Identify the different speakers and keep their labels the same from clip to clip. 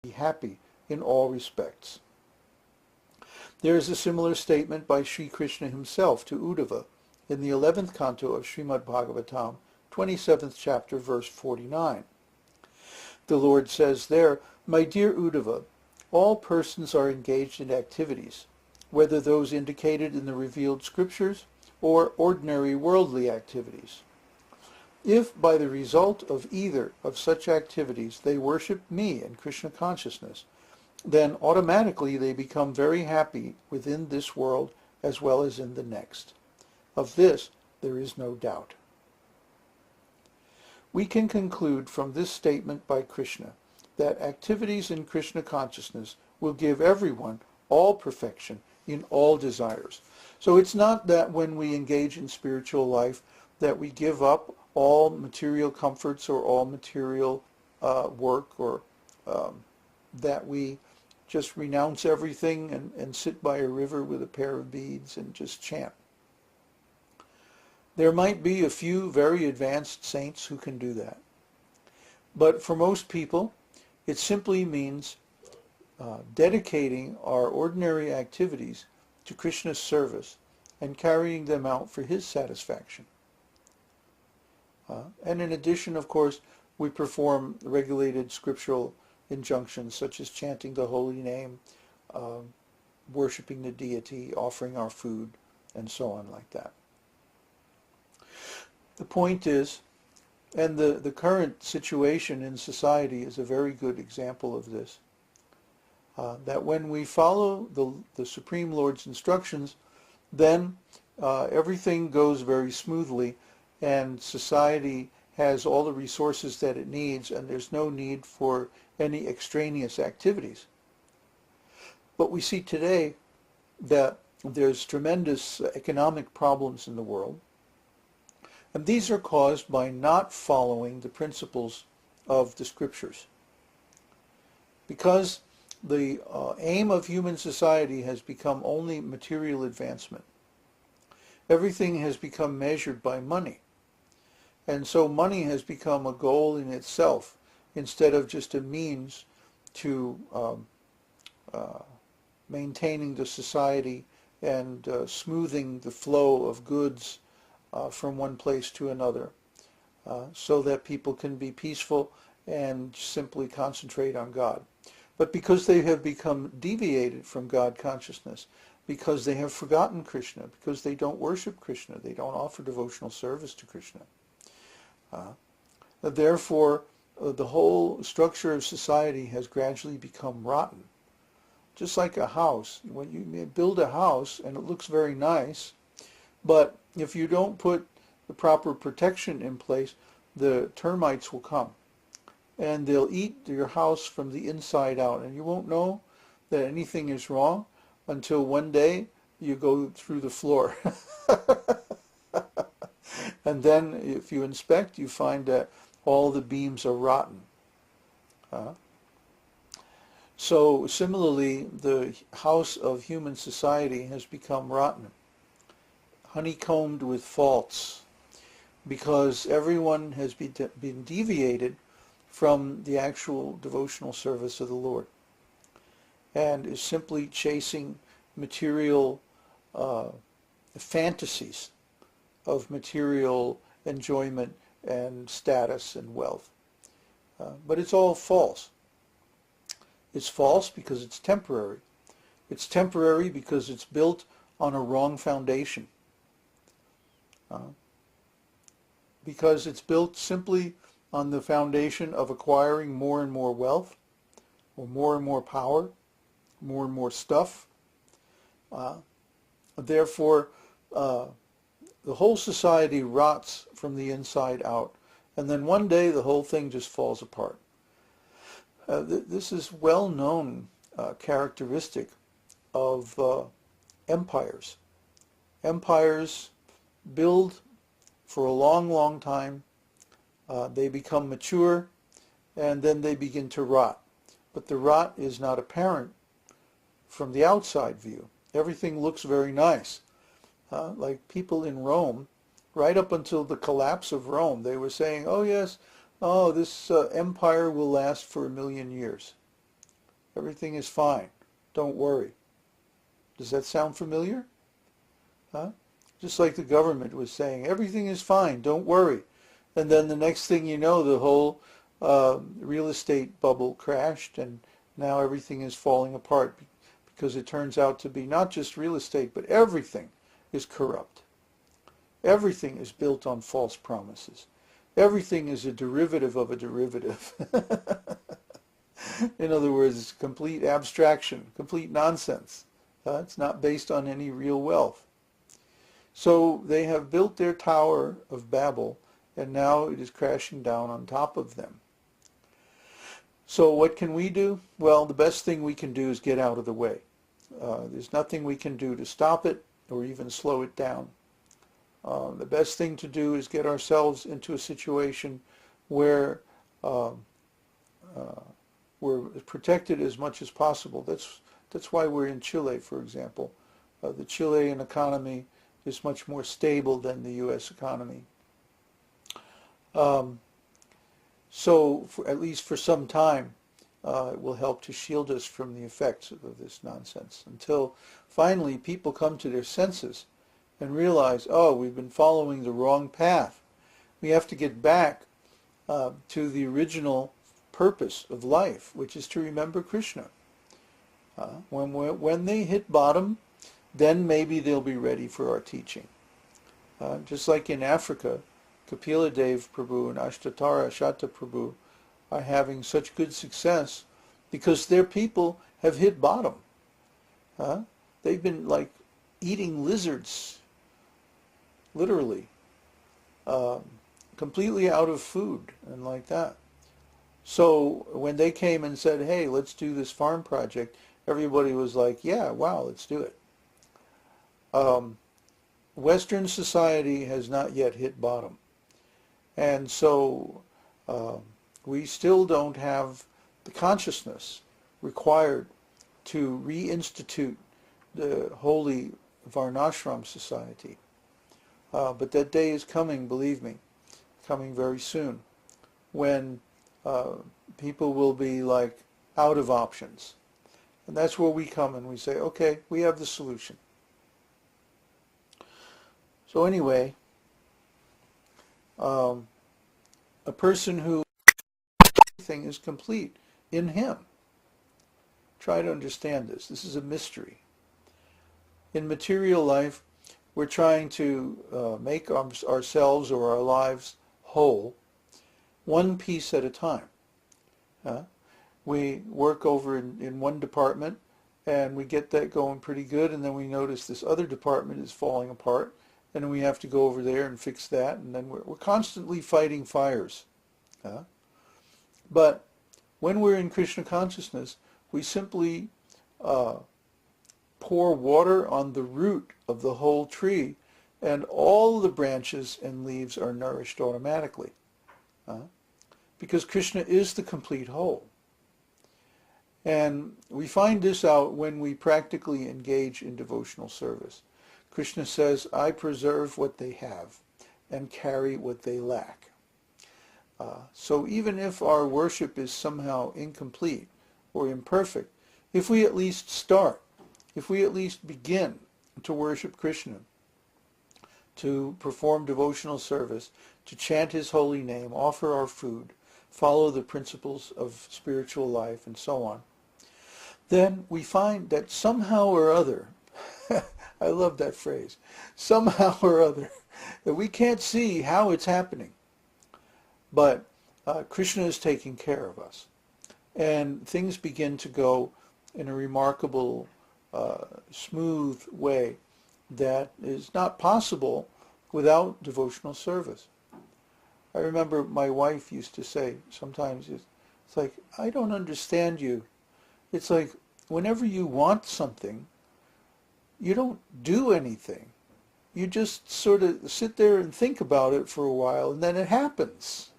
Speaker 1: be happy in all respects. There is a similar statement by Sri Krishna himself to Uddhava in the 11th canto of Srimad Bhagavatam, 27th chapter, verse 49. The Lord says there, "My dear Uddhava, all persons are engaged in activities, whether those indicated in the revealed scriptures or ordinary worldly activities. If by the result of either of such activities they worship me in Krishna consciousness, then automatically they become very happy within this world as well as in the next. Of this there is no doubt." We can conclude from this statement by Krishna that activities in Krishna consciousness will give everyone all perfection in all desires. So it's not that when we engage in spiritual life that we give up all material comforts or all material work, or that we just renounce everything and sit by a river with a pair of beads and just chant. There might be a few very advanced saints who can do that. But for most people, it simply means dedicating our ordinary activities to Krishna's service and carrying them out for his satisfaction. And in addition, of course, we perform regulated scriptural injunctions such as chanting the holy name, worshiping the deity, offering our food, and so on like that. The point is, and the current situation in society is a very good example of this, that when we follow the Supreme Lord's instructions, then everything goes very smoothly and society has all the resources that it needs, and there's no need for any extraneous activities. But we see today that there's tremendous economic problems in the world, and these are caused by not following the principles of the scriptures. Because the aim of human society has become only material advancement. Everything has become measured by money. And so money has become a goal in itself instead of just a means to maintaining the society and smoothing the flow of goods from one place to another, so that people can be peaceful and simply concentrate on God. But because they have become deviated from God consciousness, because they have forgotten Krishna, because they don't worship Krishna, they don't offer devotional service to Krishna, therefore the whole structure of society has gradually become rotten. Just like a house. When you build a house and it looks very nice, but if you don't put the proper protection in place, the termites will come and they'll eat your house from the inside out, and you won't know that anything is wrong until one day you go through the floor. And then if you inspect, you find that all the beams are rotten. So similarly, the house of human society has become rotten, honeycombed with faults, because everyone has been deviated from the actual devotional service of the Lord and is simply chasing material fantasies of material enjoyment and status and wealth. But it's all false. It's false because it's temporary. It's temporary because it's built on a wrong foundation. Because it's built simply on the foundation of acquiring more and more wealth, or more and more power, more and more stuff. Therefore, the whole society rots from the inside out, and then one day the whole thing just falls apart. This is well-known characteristic of empires. Empires build for a long, long time. They become mature, and then they begin to rot. But the rot is not apparent from the outside view. Everything looks very nice. Like people in Rome, right up until the collapse of Rome, they were saying, oh yes, oh, this empire will last for 1,000,000 years. Everything is fine. Don't worry. Does that sound familiar? Huh? Just like the government was saying, everything is fine, don't worry. And then the next thing you know, the whole real estate bubble crashed, and now everything is falling apart because it turns out to be not just real estate, but everything is corrupt. Everything is built on false promises. Everything is a derivative of a derivative. In other words, it's complete abstraction, complete nonsense. It's not based on any real wealth. So they have built their Tower of Babel, and now it is crashing down on top of them. So what can we do? Well, the best thing we can do is get out of the way. There's nothing we can do to stop it or even slow it down. The best thing to do is get ourselves into a situation where we're protected as much as possible. That's why we're in Chile, for example. The Chilean economy is much more stable than the U.S. economy. So at least for some time, it will help to shield us from the effects of this nonsense until finally people come to their senses and realize, oh, we've been following the wrong path. We have to get back to the original purpose of life, which is to remember Krishna. When they hit bottom, then maybe they'll be ready for our teaching. Just like in Africa, Kapila Dev Prabhu and Ashtatara Shata Prabhu are having such good success because their people have hit bottom. They've been like eating lizards, literally, completely out of food and like that. So when they came and said, hey, let's do this farm project, everybody was like, yeah, wow, let's do it. Western society has not yet hit bottom. And so we still don't have the consciousness required to reinstitute the holy Varnashram society. But that day is coming, believe me, coming very soon, when people will be like out of options. And that's where we come and we say, okay, we have the solution. So anyway, a person who everything is complete in him. Try to understand this. This is a mystery. In material life, we're trying to make ourselves or our lives whole, one piece at a time. We work over in one department, and we get that going pretty good, and then we notice this other department is falling apart, and then we have to go over there and fix that, and then we're constantly fighting fires. But when we're in Krishna consciousness, we simply pour water on the root of the whole tree, and all the branches and leaves are nourished automatically. Because Krishna is the complete whole. And we find this out when we practically engage in devotional service. Krishna says, I preserve what they have and carry what they lack. So even if our worship is somehow incomplete or imperfect, if we at least start, if we at least begin to worship Krishna, to perform devotional service, to chant his holy name, offer our food, follow the principles of spiritual life, and so on, then we find that somehow or other, I love that phrase, somehow or other, that we can't see how it's happening, but Krishna is taking care of us. And things begin to go in a remarkable, smooth way that is not possible without devotional service. I remember my wife used to say sometimes, it's like, I don't understand you. It's like, whenever you want something, you don't do anything. You just sort of sit there and think about it for a while, and then it happens.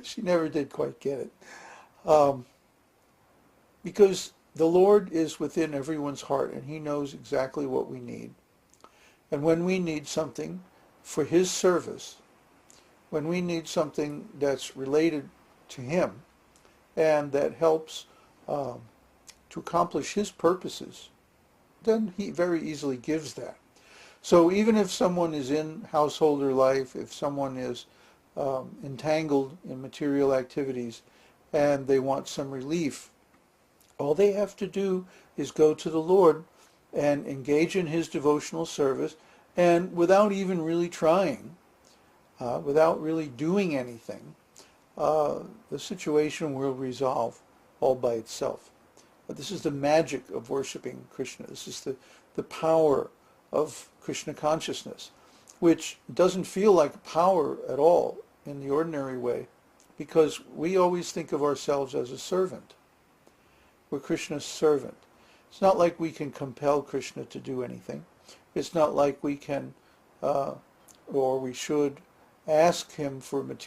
Speaker 1: She never did quite get it. Because the Lord is within everyone's heart, and he knows exactly what we need. And when we need something for his service, when we need something that's related to him, and that helps to accomplish his purposes, then he very easily gives that. So even if someone is in householder life, if someone is entangled in material activities and they want some relief, all they have to do is go to the Lord and engage in his devotional service, and without even really trying, without really doing anything, the situation will resolve all by itself. But this is the magic of worshiping Krishna. This is the power of Krishna consciousness, which doesn't feel like power at all in the ordinary way, because we always think of ourselves as a servant. We're Krishna's servant. It's not like we can compel Krishna to do anything. It's not like we can, or we should, ask him for material